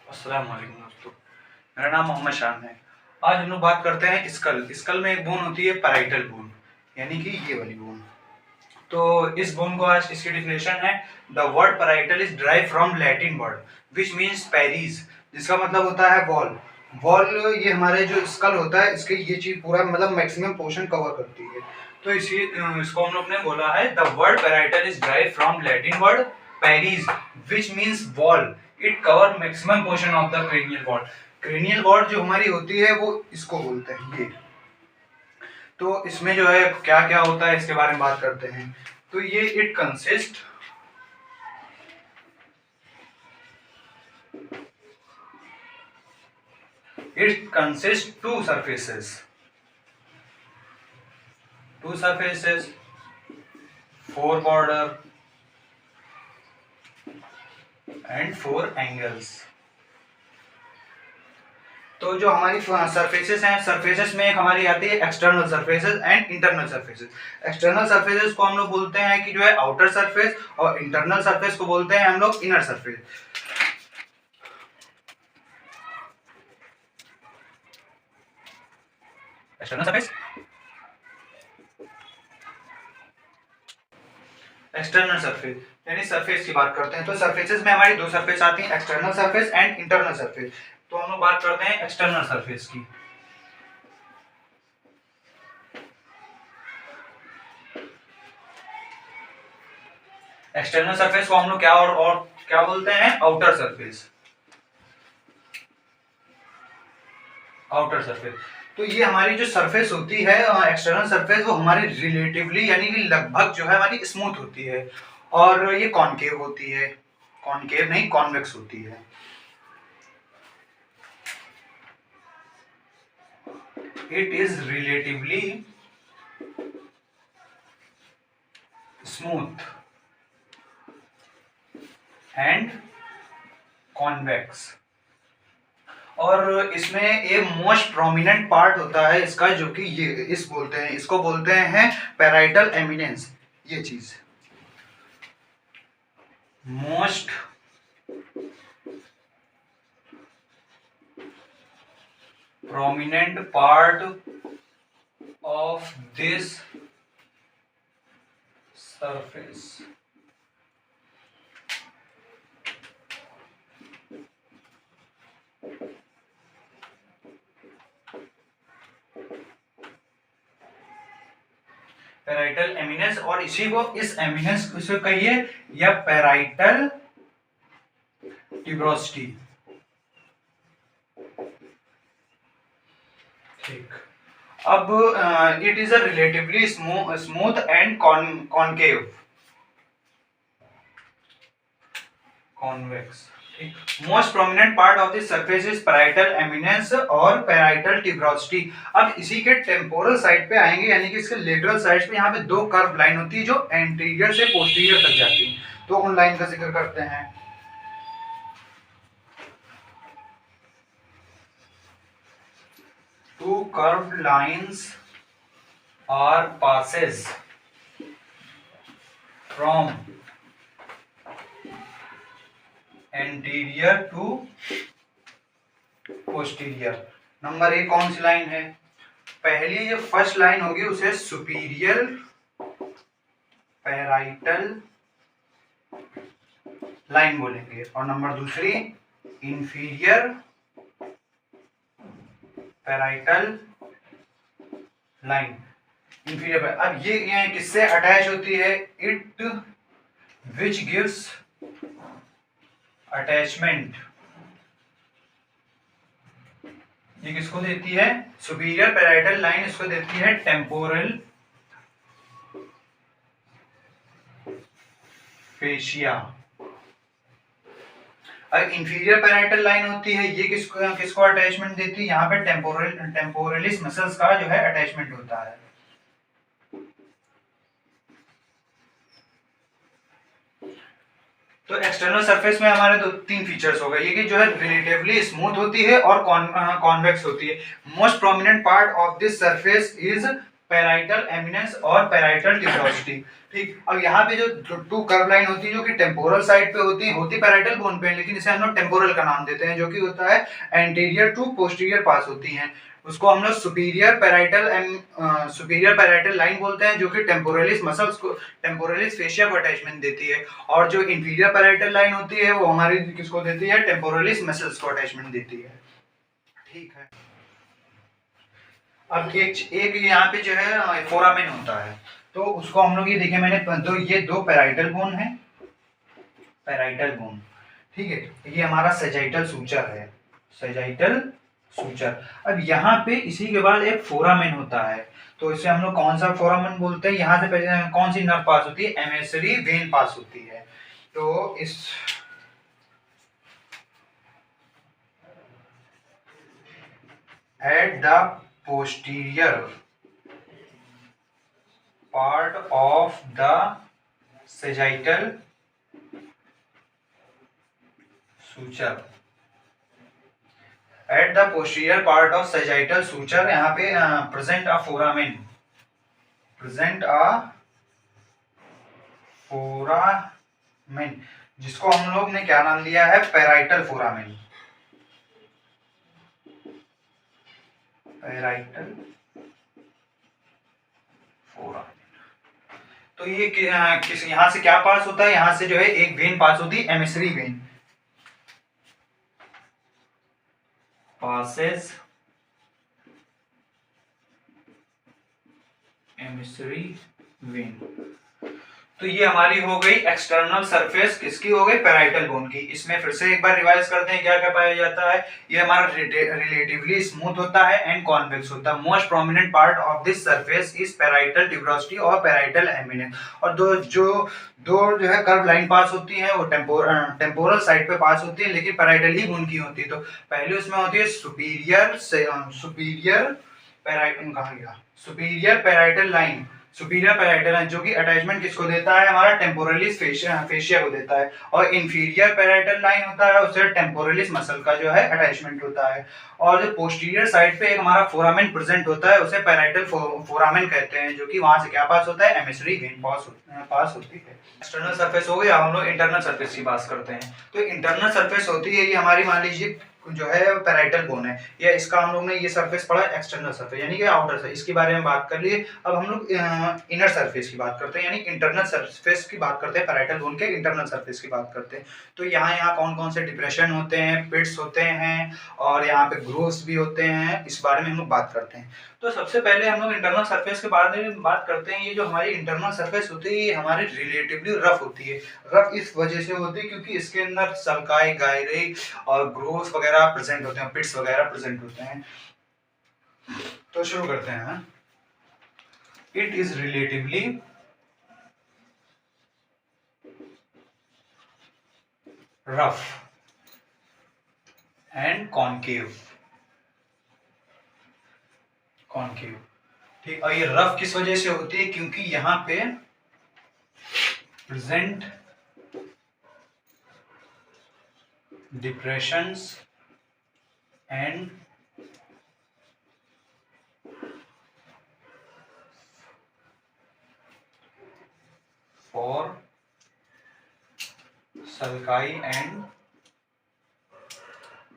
अस्सलाम वालेकुम दोस्तों। मेरा नाम मोहम्मद शान है। आज हम लोग बात करते हैं स्कल में एक बोन होती है पैराइटल बोन, यानी कि ये वाली बोन। तो इस बोन को आज इसकी डिफिनेशन है, the word parietal is derive from Latin word which means paries, जिसका मतलब होता है वॉल। वॉल ये हमारे जो स्कल होता है इसके ये चीज पूरा मतलब मैक्सिमम पोर्शन कवर करती है। तो इसको हम लोग ने बोला है the word parietal is derive from Latin word paries which means wall. It cover maximum portion of the cranial wall. Cranial wall जो हमारी होती है वो इसको बोलते हैं ये। तो इसमें जो है क्या क्या होता है इसके बारे में बात करते हैं। तो ये it consist to surfaces, four border and four angles. तो जो हमारी सरफेसेस हैं, सरफेसेस में एक हमारी आती है external surfaces and internal surfaces. External surfaces को हम लोग बोलते हैं कि जो है आउटर सरफेस, और इंटरनल सरफेस को बोलते हैं हम लोग inner surface. External surface, external surface यानी सरफेस की बात करते हैं। तो सरफेसेस में हमारी दो सरफेस आती हैं, external surface and internal surface. तो हम लोग बात करते हैं एक्सटर्नल सरफेस की। एक्सटर्नल सरफेस को हम लोग और क्या बोलते हैं, आउटर सरफेस। आउटर सरफेस, तो ये हमारी जो सरफेस होती है एक्सटर्नल सरफेस, वो हमारी रिलेटिवली यानी कि लगभग जो है हमारी स्मूथ होती है, और ये कॉनकेव होती है। कॉनकेव नहीं, कॉन्वेक्स होती है। It is relatively smooth and convex. और इसमें एक मोस्ट प्रोमिनेंट पार्ट होता है इसका, जो कि इसको बोलते हैं पैराइटल एमिनेंस। ये चीज most prominent part of this surface. Parietal eminence, और इसी को इस एमिनेंस को कहिए या पैराइटल ट्यूबरोसिटी। ठीक, अब it is a relatively smooth and concave convex. Most prominent part of this surface is parietal eminence और पैराइटल ट्यूबरोसिटी। अब इसी के टेम्पोरल साइड पे आएंगे, यानी कि इसके लेटरल साइड पे यहाँ पे दो कर्व लाइन होती है जो एंटीरियर से पोस्टीरियर तक जाती है। तो उन लाइन का जिक्र करते हैं। Two curved lines are passes from anterior to posterior। Number एक कौन सी लाइन है? पहली जो फर्स्ट लाइन होगी उसे सुपीरियर पैराइटल लाइन बोलेंगे, और नंबर दूसरी इंफीरियर पैराइटल लाइन। इंफीरियर, अब ये किससे अटैच होती है? It which gives attachment. ये किसको देती है? सुपीरियर पैराइटल लाइन इसको देती है temporal fascia. Inferior parietal line होती है, ये किसको अटैचमेंट देती है? यहाँ पे टेम्पोरलिस मसल्स का जो है अटैचमेंट होता है। तो एक्सटर्नल सरफेस में हमारे दो तीन फीचर्स हो गए, ये कि जो है रिलेटिवली स्मूथ होती है और कॉन्वेक्स होती है। Most prominent part of this surface is parietal eminence और पैराइटल ट्यूबरोसिटी। ठीक, अब यहाँ पे जो टू कर्व लाइन होती है जो कि टेम्पोरल साइड पे होती पैराइटल बोन पे, लेकिन इसे हम लोग टेम्पोरल का नाम देते हैं, जो कि होता है एंटीरियर टू पोस्टीरियर पास होती हैं। उसको हम लोग सुपीरियर पैराइटल लाइन बोलते हैं, जो कि टेम्पोरलिस मसल्स को, टेम्पोरलिस फेशिया को अटैचमेंट देती है। और जो इंफीरियर पैराइटल लाइन होती है वो हमारी किसको देती है, टेम्पोरलिस मसल्स को अटैचमेंट देती है। ठीक है, अब एक यहाँ पे जो है फोरामेन होता है, तो उसको हम लोग ये देखे मैंने, तो ये दो पैराइटल बोन है, पैराइटल बोन। ठीक है, ये हमारा सेजाइटल सूचर है, सेजाइटल सूचर। अब यहाँ पे इसी के बाद एक फोरामेन होता है, तो इसे हम लोग कौन सा फोरामेन बोलते हैं, यहाँ से पहले कौन सी नर्व पास होती है, एमेसरी वेन पास होती है। तो इस at the posterior part of the sagittal suture, at the posterior part of sagittal suture यहाँ पे present a foramen, present a foramen, जिसको हम लोग ने क्या नाम दिया है, पैराइटल फोरामेन, पैराइटल फोरामेन। तो ये किस यहाँ से क्या पास होता है, यहाँ से जो है एक वेन पास होती है, emissary when, passes emissary when. तो ये हमारी हो गई एक्सटर्नल सरफेस, किसकी हो गई, पैराइटल बोन की। इसमें फिर से एक बार रिवाइज करते हैं क्या क्या पाया जाता है। ये हमारा रिलेटिवली स्मूथ होता है एंड कॉन्वेक्स होता है। Most prominent part of this surface is parietal tuberosity और पैराइटल एमिनेंस। और दो जो है कर्व लाइन पास होती है वो टेम्पोरल साइड पे पास होती है, लेकिन पैराइटल ही बोन की होती है। तो पहले उसमें होती है superior parietal line, superior parietal line, जो कि अटैचमेंट किसको देता है, हमारा टेम्पोरलिस फेशिया को देता है। और इंफीरियर पैराइटल लाइन होता है, उससे टेम्पोरलिस मसल का जो है अटैचमेंट होता है। और जो पोस्टीरियर साइड पे एक हमारा फोरामेन प्रेजेंट होता है, उसे पैराइटल फोरामेन कहते हैं, जो कि वहां से क्या पास होता है, एमिसरी वेन पास होती है। एक्सटर्नल सरफेस हो गया, हम लोग इंटरनल सरफेस की बात करते हैं। तो इंटरनल सरफेस होती है ये हमारी, मान लीजिए जो है पैराइटल बोन है, या इसका हम लोग ने ये सरफेस पढ़ा एक्सटर्नल सरफेस यानी कि आउटर सरफेस, इसके बारे में बात कर लिए। अब हम लोग इनर सरफेस की बात करते हैं, यानी इंटरनल सरफेस की बात करते हैं, पैराइटल बोन के इंटरनल सरफेस की बात करते हैं। तो यहाँ कौन कौन से डिप्रेशन होते हैं, पिट्स होते हैं, और यहाँ पे ग्रूव्स भी होते हैं, इस बारे में हम लोग बात करते हैं। तो सबसे पहले हम लोग इंटरनल सरफेस के बारे में बात करते हैं। ये जो हमारी इंटरनल सरफेस होती है ये हमारी रिलेटिवली रफ होती है। रफ इस वजह से होती है क्योंकि इसके अंदर सल्काई, गायरे और ग्रोव्स वगैरह प्रेजेंट होते हैं, पिट्स वगैरह प्रेजेंट होते हैं। तो शुरू करते हैं। It is relatively rough and concave, ठीक। और ये रफ किस वजह से होती है, क्योंकि यहाँ पे present depressions and for sulci and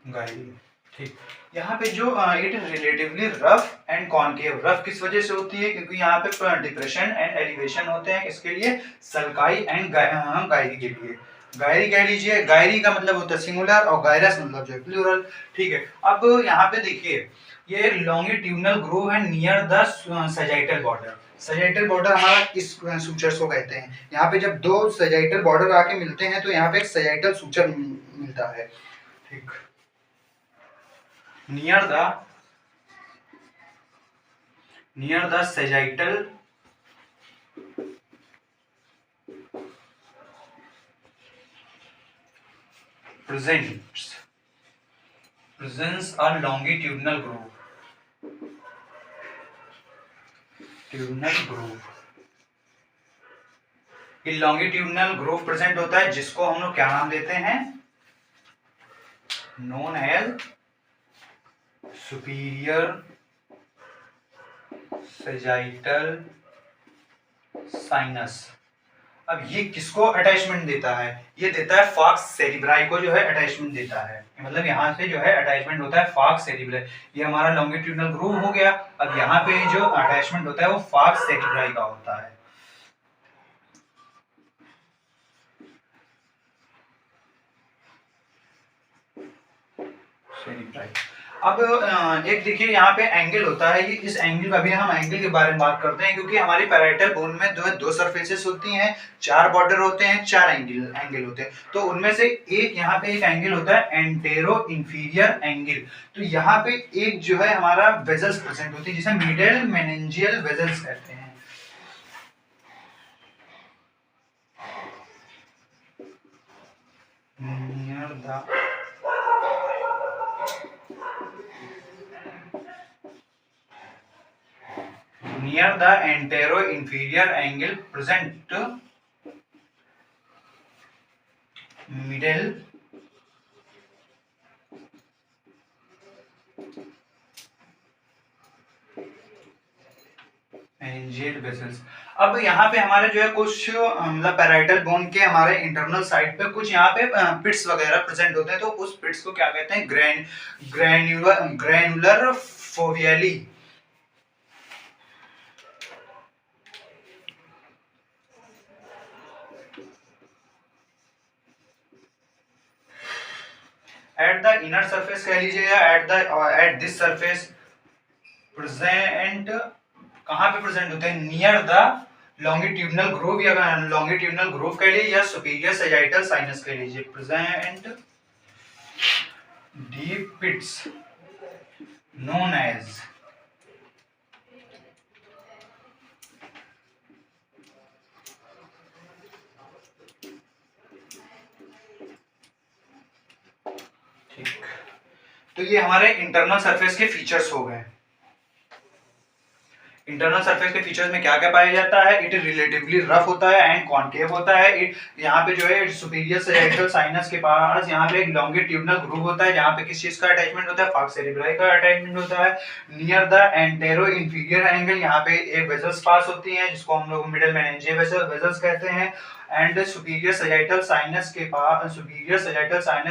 Gayri, ठीक। यहाँ पे जो it is relatively rough and concave, rough किस वजह से होती है, क्योंकि यहाँ पे डिप्रेशन एंड एलिवेशन होते हैं, इसके लिए सल्काई एंड गायरी के लिए। गायरी कह लीजिए, गायरी का मतलब होता है सिंगुलर और गायरस मतलब जो है प्लूरल, ठीक है। अब यहाँ पे देखिए ये लॉन्गिट्यूडनल ग्रूव है near the sagittal border. Sagittal border हमारा इस सूचर्स को कहते हैं। यहाँ पे जब दो सजाइटल बॉर्डर आके मिलते हैं तो यहाँ पे एक सजाइटल सूचर मिलता है, ठीक। near the sagittal presents a longitudinal groove, ये longitudinal groove प्रेजेंट होता है, जिसको हम लोग क्या नाम देते हैं, known as superior sagittal sinus. अब ये किसको अटैचमेंट देता है? ये देता है फॉक्स सेरिब्राई को, जो है अटैचमेंट देता है। मतलब यहाँ से जो है अटैचमेंट होता है फॉक्स सेरिब्राई। ये हमारा लॉन्गिट्यूडनल ग्रूव हो गया। अब यहाँ पे जो अटैचमेंट होता है वो फॉक्स सेरिब्राई का होता है। सेरिब्राई। अब एक देखिए यहाँ पे एंगल होता है। ये इस एंगल का भी हम एंगल के बारे में बात करते हैं, क्योंकि हमारी पैराइटल बोन में जो है दो सरफेसेस होती हैं, चार बॉर्डर होते हैं, चार एंगल होते हैं। तो उनमें से एक यहाँ पे एक एंगल होता है एंटेरो इंफीरियर एंगल। तो यहाँ पे एक जो है हमारा वेजल्स प्रेजेंट होती है, जिसे मिडल मेनिंजियल वेजल्स कहते हैं। Near the near the anteroinferior angle present middle meningeal vessels। अब यहाँ पे हमारे जो है कुछ मतलब पैराइटल बोन के हमारे इंटरनल साइड पे कुछ यहाँ पे पिट्स वगैरह प्रेजेंट होते हैं। तो उस पिट्स को क्या कहते हैं? Granular foveolae. At the inner surface कह लीजिए या एट दिस सरफेस प्रेजेंट। कहाँ पे प्रेजेंट होते हैं? नियर द लॉन्गिट्यूडनल ग्रूव, या लॉन्गिट्यूडनल ग्रूव कह लीजिए या सुपीरियर सेजाइटल साइनस कह लीजिए। प्रेजेंट डीप पिट्स नोन एज ठीक। तो ये हमारे इंटरनल सरफेस के फीचर्स हो गए। इंटरनल सरफेस के फीचर्स में क्या क्या पाया जाता है? इट रिलेटिवली रफ होता है एंड कॉन्केव होता है। इट यहाँ पे जो है सुपीरियर सेरेब्रल साइनस के पास यहाँ पे एक लॉन्गिट्यूडनल ग्रूव होता है, जहाँ पे किस चीज का अटैचमेंट होता है? फॉक्स सेरिब्राई का अटैचमेंट होता है। Near the antero inferior angle यहाँ पे एक वेसल्स पास होती हैं, जिसको हम लोग मिडल मेनिंजियल वेसल्स कहते हैं। एंड सुपीरियर सेजाइटल साइनस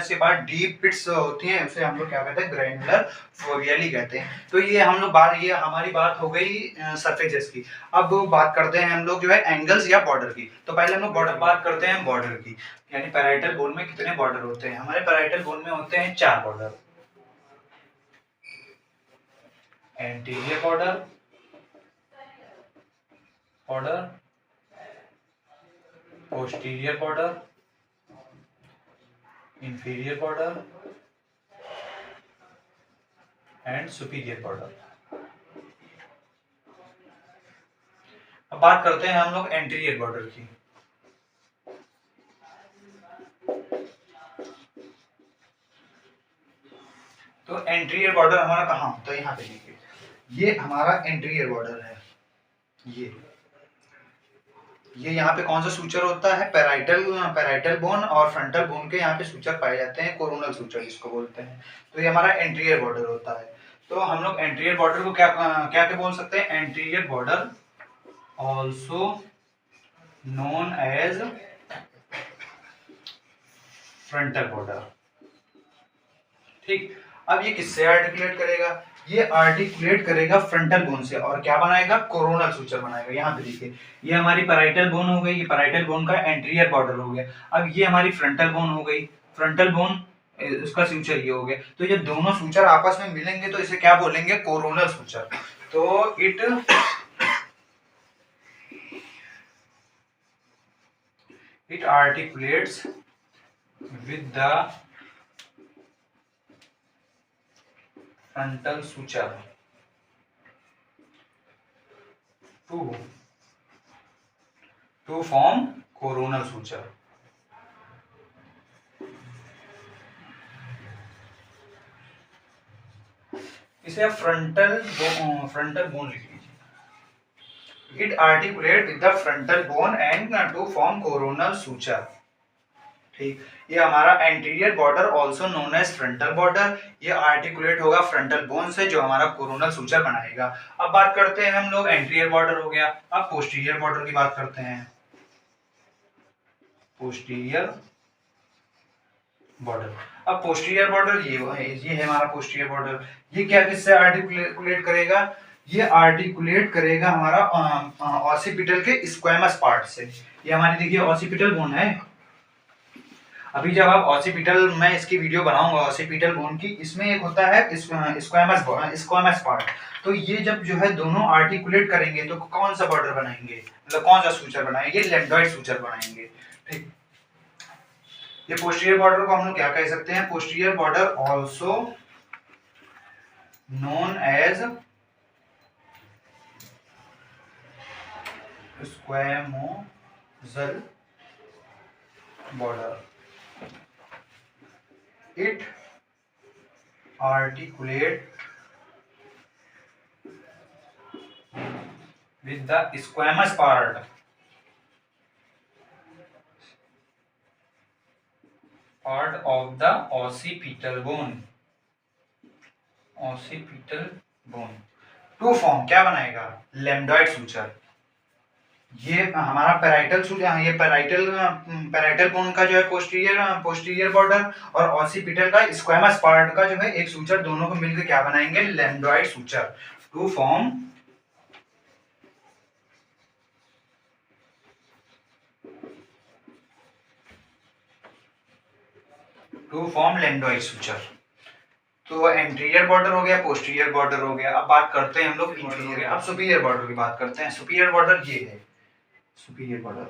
के पास डीप पिट्स होती हैं, उसे हम लोग क्या कहते हैं? ग्रैन्युलर फोवियली कहते हैं। तो ये हम लोग ये हमारी बात हो गई सरफेसेस की। अब बात करते हैं हम लोग जो है एंगल्स या बॉर्डर की। तो पहले हम लोग बात करते हैं बॉर्डर की, यानी पैराइटल बोन में कितने बॉर्डर होते हैं? हमारे पैराइटल बोन में होते हैं 4 border. Anterior border, posterior border, inferior border and superior border. अब बात करते हैं हम लोग एंटीरियर बॉर्डर की। तो एंटीरियर बॉर्डर हमारा कहाँ होता है? यहाँ पे देखिए, ये हमारा एंटीरियर बॉर्डर है। ये यहाँ पे कौन सा सूचर होता है? पैराइटल बोन और फ्रंटल बोन के यहाँ पे सूचर पाए जाते हैं, कोरोनल सूचर जिसको बोलते हैं। तो ये हमारा एंटीरियर बॉर्डर होता है। तो हम लोग एंटीरियर बॉर्डर को क्या क्या क्या बोल सकते हैं? Anterior border also known as frontal border. ठीक। अब ये किससे आर्टिकुलेट करेगा? ये आर्टिकुलेट करेगा फ्रंटल बोन से, और क्या बनाएगा? कोरोनल सूचर बनाएगा। यहाँ पे देखिए, ये हमारी पैराइटल बोन हो गई, ये पैराइटल बोन का एंटीरियर बॉर्डर हो गया। अब ये हमारी फ्रंटल बोन हो गई, फ्रंटल बोन उसका सूचर ये हो गया। तो ये दोनों सूचर आपस में मिलेंगे तो इसे क्या बोलेंगे? Coronal suture. तो it articulates with the frontal suture to form coronal suture. इसे आप फ्रंटल बोन लिख लीजिए। It articulate with the frontal bone and to form coronal suture. ठीक, ये हमारा anterior border also known as frontal border, ये articulate होगा frontal bone से जो हमारा कोरोनल सूचर बनाएगा। अब बात करते हैं हम लोग, एंटीरियर बॉर्डर हो गया, अब पोस्टीरियर बॉर्डर की बात करते हैं। पोस्टीरियर बॉर्डर, अब पोस्टीरियर बॉर्डर ये है हमारा पोस्टीरियर बॉर्डर। ये क्या किससे आर्टिकुलेट करेगा? ये आर्टिकुलेट करेगा हमारा ऑसिपिटल के स्क्वैमस पार्ट से। ये हमारी देखिए ऑसिपिटल बोन है। अभी जब आप ऑसिपिटल, मैं इसकी वीडियो बनाऊंगा ऑसिपिटल बोन की, इसमें एक होता है स्क्वैमस पार्ट। तो ये जब जो है दोनों आर्टिकुलेट करेंगे तो कौन सा बॉर्डर बनाएंगे, मतलब कौन सा सूचर बनाएंगे? लैम्डॉइड सूचर बनाएंगे। ठीक, ये पोस्टीरियर बॉर्डर को हम लोग क्या कह सकते हैं? Posterior border also known as squamosal border. It articulate with the squamous part of the occipital bone. Occipital bone to form क्या बनाएगा? Lambdoid suture. ये हमारा पैराइटल सूचर, ये पैराइटल बोन का जो है पोस्टीरियर बॉर्डर और ऑसिपिटल का स्क्वैमस पार्ट का जो है एक सूचर, दोनों को मिलकर क्या बनाएंगे? लैम्डॉइड सूचर टू फॉर्म लैम्डॉइड सूचर। तो एंटीरियर बॉर्डर हो गया, पोस्टीरियर बॉर्डर हो गया। अब बात करते हैं हम लोग इंफीरियर, अब सुपीरियर बॉर्डर की बात करते हैं। सुपीरियर बॉर्डर ये है, सुपीरियर बॉर्डर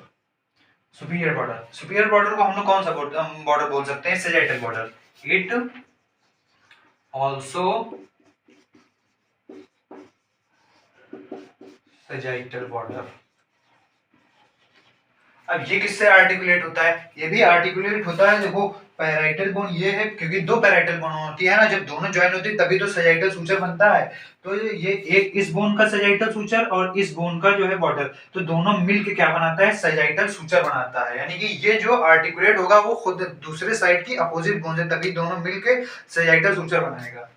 को हम लोग कौन सा बॉर्डर बोल सकते हैं? Sagittal border. It also sagittal border. अब ये किससे आर्टिकुलेट होता है? ये भी आर्टिकुलेट होता है, देखो पैराइटल बोन ये है, क्योंकि दो पैराइटल बोन होती है ना, जब दोनों ज्वाइन होती है तभी तो सैजिटल सूचर बनता है। तो ये एक इस बोन का सैजिटल सूचर और इस बोन का जो है बॉर्डर, तो दोनों मिलके क्या बनाता है? सैजिटल सूचर बनाता है। यानी कि ये जो आर्टिकुलेट होगा वो खुद दूसरे साइड की अपोजिट बोन से, तभी दोनों मिलके सैजिटल सूचर बनाएगा।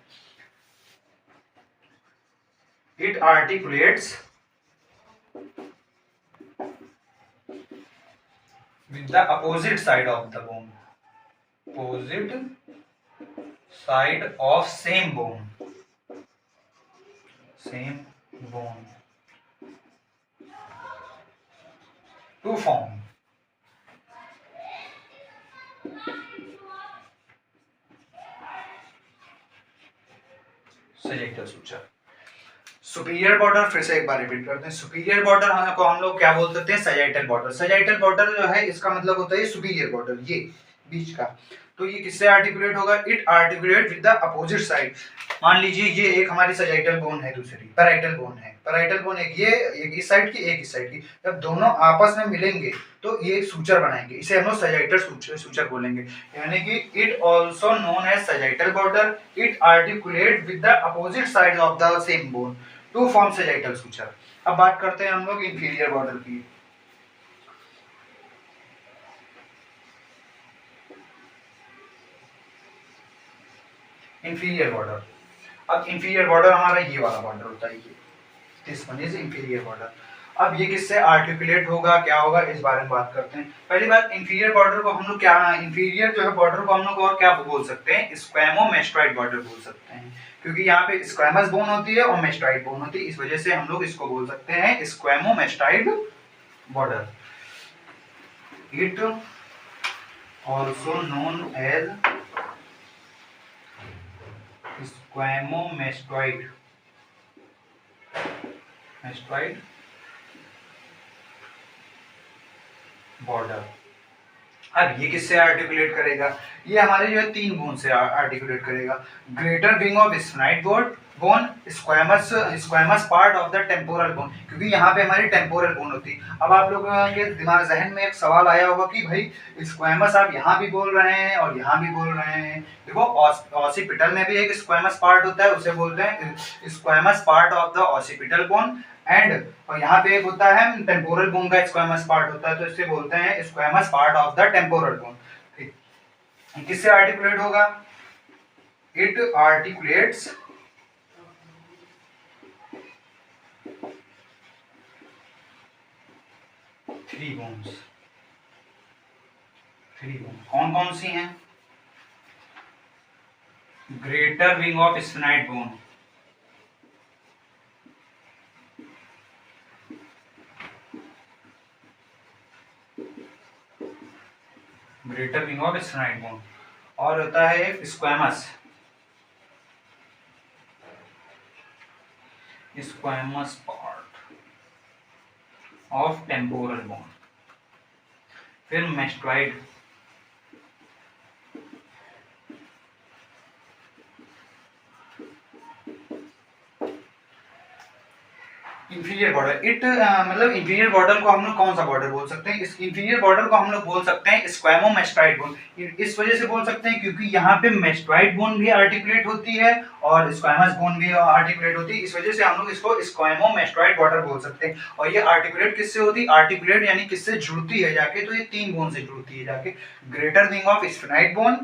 It articulates with the opposite side of the bone, opposite side of same bone to form sagittal suture. Superior border फिर से एक बार रिपीट करते हैं। सुपीरियर बॉर्डर को हम लोग क्या बोल सकते हैं? Sagittal border. सैजिटल बॉर्डर जो है इसका मतलब होता है सुपीरियर बॉर्डर, ये बीच का। तो ये किससे आर्टिकुलेट होगा? It articulate with the opposite side. मान लीजिए ये एक हमारी सैजिटल बोन है, दूसरी पैराइटल बोन है। पैराइटल बोन एक ये, एक इस साइड की, एक इस साइड की। जब दोनों आपस में मिलेंगे तो ये एक सूचर बनाएंगे, इसे हम लोग सैजिटल सूचर बोलेंगे। यानी कि it also known as sagittal border. It articulate with the opposite side of the same bone to form sagittal suture. अब बात करते हैं हम लोग इंफीरियर बॉर्डर की। इंफीरियर बॉर्डर, अब इंफीरियर बॉर्डर हमारा ये वाला बॉर्डर होता है, ये this one is inferior border. अब ये किससे आर्टिकुलेट होगा, क्या होगा, इस बारे में बात करते हैं। पहली बात, इंफीरियर बॉर्डर को हम लोग क्या, इंफीरियर जो है बॉर्डर को हम लोग और क्या बोल सकते हैं? स्क्वैमोमेस्टॉइड बॉर्डर बोल सकते हैं, क्योंकि यहाँ पे स्क्वैमस बोन होती है और मेस्टॉइड बोन होती है, इस वजह से हम लोग इसको बोल सकते हैं squamomastoid border. It also known as squamomastoid border. अब ये किससे आर्टिकुलेट करेगा? ये हमारे जो है तीन बोन से आर्टिकुलेट करेगा। Greater wing of sphenoid bone, squamous part of the temporal bone, क्योंकि यहाँ पे हमारी टेम्पोरल बोन होती है। अब आप लोगों के दिमाग जहन में एक सवाल आया होगा कि भाई स्क्वैमस आप यहाँ भी बोल रहे हैं और यहाँ भी बोल रहे हैं। देखो ऑसिपिटल में भी एक स्क्वैमस पार्ट होता है, उसे बोलते हैं squamous part of the occipital bone, and और यहाँ पे एक होता है टेम्पोरल बोन का स्क्वैमस पार्ट होता है, तो इसे बोलते हैं squamous part of the temporal bone. ठीक, किससे आर्टिकुलेट होगा? It articulates three bones. Three bone कौन कौन सी हैं? Greater wing of sphenoid bone, greater wing of sphenoid bone, और होता है squamous, squamous part of temporal bone. फिर मेस्टोइड, इंफीरियर बॉर्डर। इट मतलब इंफीरियर बॉर्डर को हम लोग कौन सा बॉर्डर बोल सकते हैं? इस इंफीरियर बॉर्डर को हम लोग बोल सकते हैं स्क्वैमोमेस्टोइड बोन। इस वजह से बोल सकते हैं क्योंकि यहाँ पे मेस्टोइड बोन भी आर्टिकुलेट होती है और स्क्वैमस बोन भी आर्टिकुलेट होती है, इस वजह से हम लोग इसको स्क्वैमोमेस्टोइड बॉर्डर बोल सकते हैं। और ये आर्टिकुलेट किससे होती है? आर्टिकुलेट यानी किससे जुड़ती है जाके? तो ये तीन बोन से जुड़ती है जाके, greater wing of sphenoid bone,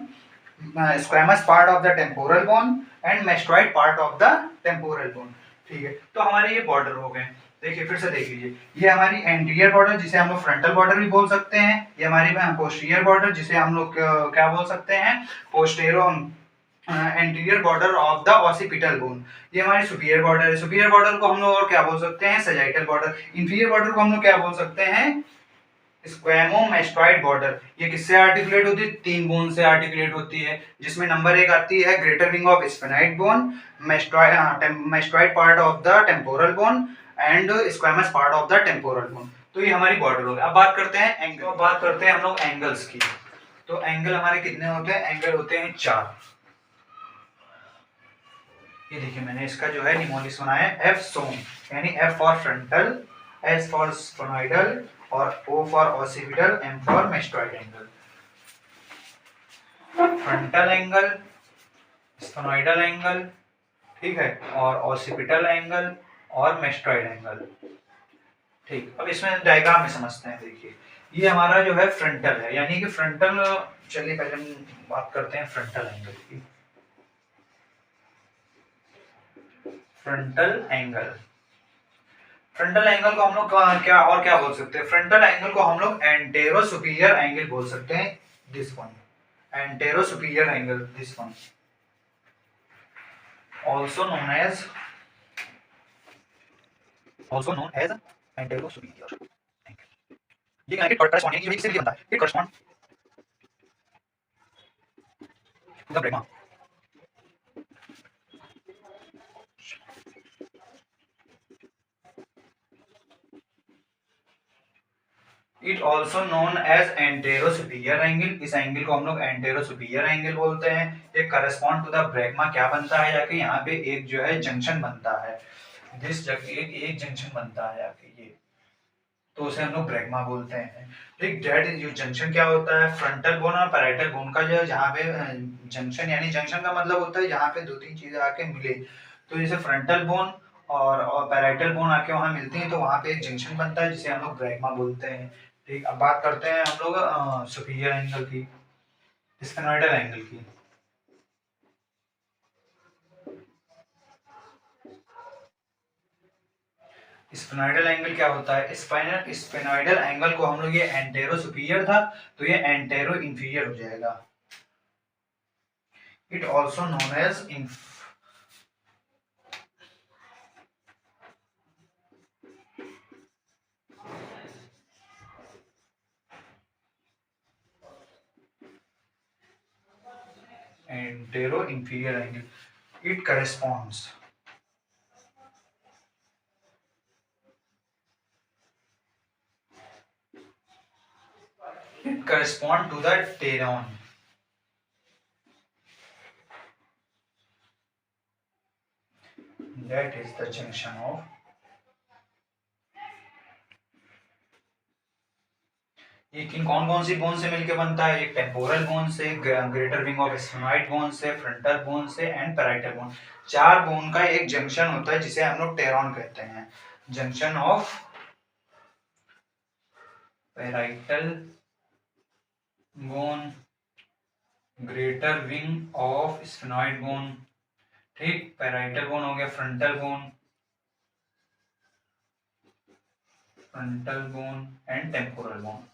squamous part of the temporal bone and mastoid part of the temporal bone. ठीक है, तो हमारे ये बॉर्डर हो गए। देखिए फिर से देख लीजिए, ये हमारी एंटीरियर बॉर्डर जिसे हम लोग फ्रंटल बॉर्डर भी बोल सकते हैं, ये हमारी पोस्टीरियर बॉर्डर जिसे हम लोग क्या बोल सकते हैं? Postero anterior border of the occipital bone. ये हमारी सुपीरियर बॉर्डर है। सुपीरियर बॉर्डर को हम लोग और क्या बोल सकते हैं? Sagittal border. इंफीरियर बॉर्डर को हम लोग क्या बोल सकते हैं? स्क्वैमोमेस्टोइड बॉर्डर। ये किससे आर्टिकुलेट होती है? तीन बोन से आर्टिकुलेट होती है, जिसमें नंबर एक आती है greater wing of sphenoid bone, mastoid part of the temporal bone and squamous part of the temporal bone. तो ये हमारी बॉर्डर हो गई। अब बात करते हैं एंगल। तो बात करते हैं हम लोग एंगल्स की। तो एंगल हमारे कितने होते हैं? एंगल होते हैं 4। ये देखिए मैंने इसका जो है निमोनिक्स बनाया है, एफ सोम, यानी F for frontal, S for sphenoidal और O for occipital, M for mastoid angle. Frontal angle, sphenoidal angle, ठीक है, और ऑसिपिटल एंगल और मेस्टोइड एंगल। ठीक, अब इसमें डायग्राम में समझते हैं। देखिए ये हमारा जो है फ्रंटल है, यानी कि फ्रंटल, चलिए पहले हम बात करते हैं फ्रंटल एंगल की। फ्रंटल एंगल, फ्रंटल एंगल को हम लोग क्या और क्या बोल सकते हैं? फ्रंटल एंगल को हम लोग एंटेरो सुपीरियर एंगल बोल सकते हैं, this one, antero superior angle, this one, also known as antero superior angle. ये क्या है? इट करस्पॉन्ड, यानी कि किससे बनता है? It correspond to the bregma. It also known as antero superior angle. इस एंगल को हम लोग एंटेरो सुपीरियर एंगल बोलते हैं। ये करस्पॉन्ड टू द ब्रैगमा। क्या बनता है जाके? यहाँ पे एक जो है जंक्शन बनता है, दिस जगह एक जंक्शन बनता है जाके, ये तो उसे हम लोग ब्रैगमा बोलते हैं। ठीक, डेट जो जंक्शन क्या होता है? फ्रंटल बोन और पैराइटल बोन का जो है जहाँ पे जंक्शन, यानी जंक्शन का मतलब होता है जहाँ पे दो तीन चीजें आके मिले। तो जैसे फ्रंटल बोन और पैराइटल बोन आके वहाँ मिलती हैं तो वहाँ पे एक जंक्शन बनता है जिसे हम लोग ब्रैगमा बोलते हैं। ठीक, अब बात करते हैं हम लोग सुपीरियर एंगल की, स्फेनॉइडल एंगल की। स्फेनॉइडल एंगल क्या होता है? स्फेनॉइडल एंगल को हम लोग, ये एंटेरो सुपीरियर था तो ये एंटेरो इंफीरियर हो जाएगा। It also known as antero inferior angle. It corresponds to the pteron, that is the junction of, ये किन कौन कौन सी बोन से मिलके बनता है? एक टेम्पोरल बोन से, greater wing of sphenoid bone से, फ्रंटल बोन से एंड पैराइटल बोन। चार बोन का एक जंक्शन होता है जिसे हम लोग टेरॉन कहते हैं। Junction of parietal bone greater wing of sphenoid bone, ठीक। पैराइटल बोन हो गया, frontal bone and temporal bone.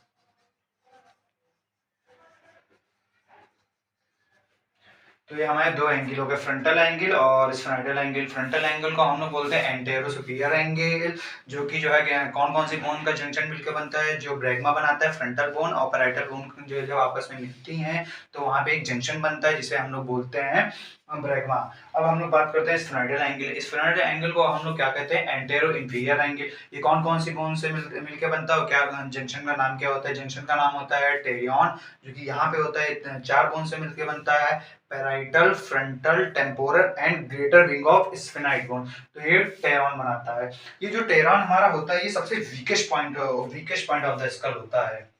तो ये हमारे दो एंगल हो गए, फ्रंटल एंगल और स्फेनॉइडल एंगल। फ्रंटल एंगल को हम लोग बोलते हैं एंटेरो सुपीरियर एंगल, जो कि जो है कौन कौन सी बोन का जंक्शन मिलकर बनता है, जो ब्रैगमा बनाता है, फ्रंटल बोन और पैराइटल बोन जो जब आपस में मिलती हैं तो वहाँ पे एक जंक्शन बनता है जिसे हम लोग बोलते हैं ब्रैगमा। अब हम लोग बात करते हैं स्फेनॉइडल एंगल। स्फेनॉइडल एंगल को हम लोग क्या कहते हैं, एंटेरो इंफीरियर एंगल। ये कौन कौन सी बोन से मिलकर बनता है, क्या जंक्शन का नाम क्या होता है, जंक्शन का नाम होता है टेरियन, जो कि यहाँ पे होता है, चार बोन से मिलकर बनता है, parietal, frontal, temporal and greater wing of sphenoid bone. तो ये टेरॉन बनाता है। ये जो टेरॉन हमारा होता है ये सबसे weakest point of the skull होता है,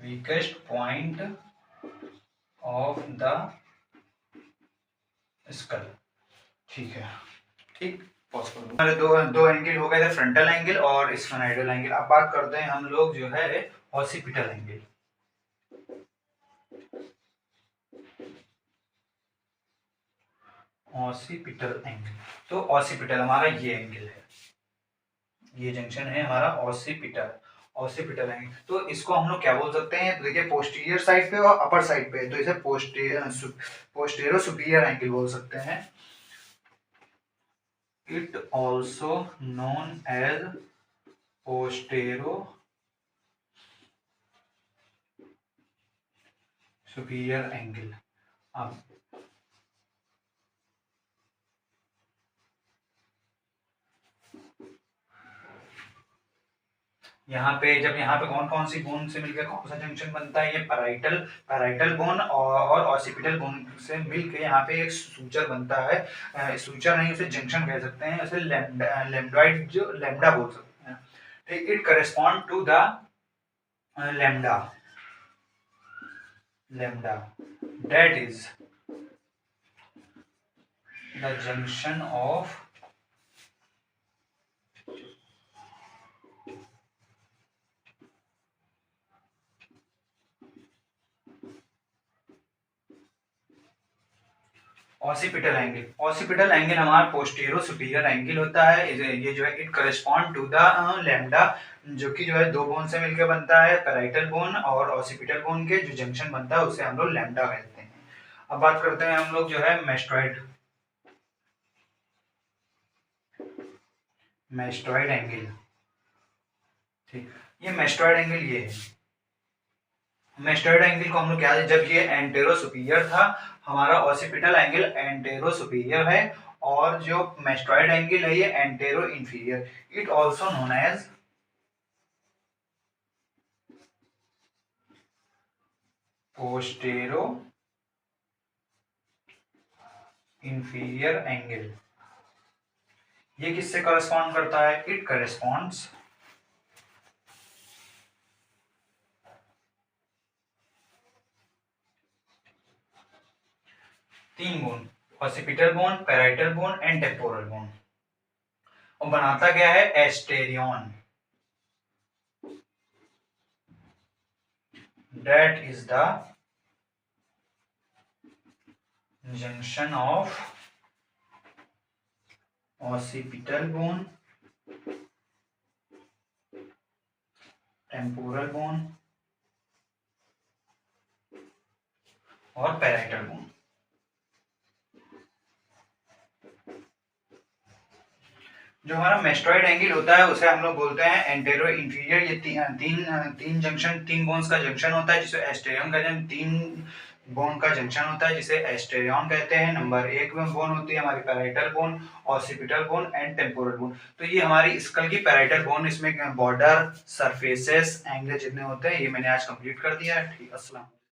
weakest point of the skull, ठीक है, ठीक। पॉसिबल दो एंगल हो गए थे, फ्रंटल एंगल और स्फेनाइडल एंगल। अब बात करते हैं हम लोग जो है ऑसिपिटल एंगल। ऑसिपिटल एंगल, तो ऑसिपिटल हमारा ये एंगल है, ये जंक्शन है हमारा ऑसिपिटल एंगल। तो इसको हम लोग क्या बोल सकते हैं, देखिए पोस्टीरियर साइड पे और अपर साइड पे, तो इसे पोस्टेरो सुपीरियर एंगल बोल सकते हैं। It also known as postero superior angle. अब यहाँ पे कौन कौन सी बोन से मिलकर कौन सा जंक्शन बनता है, ये पैराइटल बोन और ऑसिपिटल बोन से मिलकर यहाँ पे एक सूचर बनता है। सूचर नहीं, उसे जंक्शन कह सकते हैं, उसे लैम्डॉइड जो लैम्डा बोल सकते हैं, ठीक। It correspond to the lambda that is the junction of occipital angle हमारा पोस्टीरो सुपीरियर एंगल होता है। ये जो है it correspond to the lambda, जो कि जो है दो बोन से मिलकर बनता है, पैराइटल बोन और ऑसिपिटल बोन के जो जंक्शन बनता है उसे हम लोग लैम्डा कहते हैं। अब बात करते हैं हम लोग जो है मेस्टोइड एंगल, ठीक। ये मेस्टोइड एंगल ये है, मेस्टोइड एंगल को हम लोग क्या, जब ये एंटेरो सुपीरियर था, हमारा ऑसिपिटल एंगल एंटेरो सुपीरियर है, और जो मेस्टोइड एंगल है ये antero inferior. It also known as postero inferior angle. ये किससे करस्पॉन्ड करता है, इट करेस्पॉन्ड्स तीन bone, occipital bone, parietal bone and temporal bone, और बनाता क्या है, asterion. That is the junction of occipital bone, temporal bone और पैराइटल बोन। जो हमारा मेस्टोइड एंगल होता है उसे हम लोग बोलते हैं एंटेरो इंफीरियर। ये तीन जंक्शन, तीन बोन्स का जंक्शन होता है जिसे एस्टेरियन कहते हैं। तीन बोन का जंक्शन होता है जिसे एस्टेरियन कहते हैं। नंबर एक में बोन होती है हमारी parietal bone, occipital bone and temporal bone. तो ये हमारी स्कल की पैराइटल बोन, इसमें बॉर्डर, सरफेसेस, एंगल जितने होते हैं ये मैंने आज कंप्लीट कर दिया है, ठीक। अस्सलाम।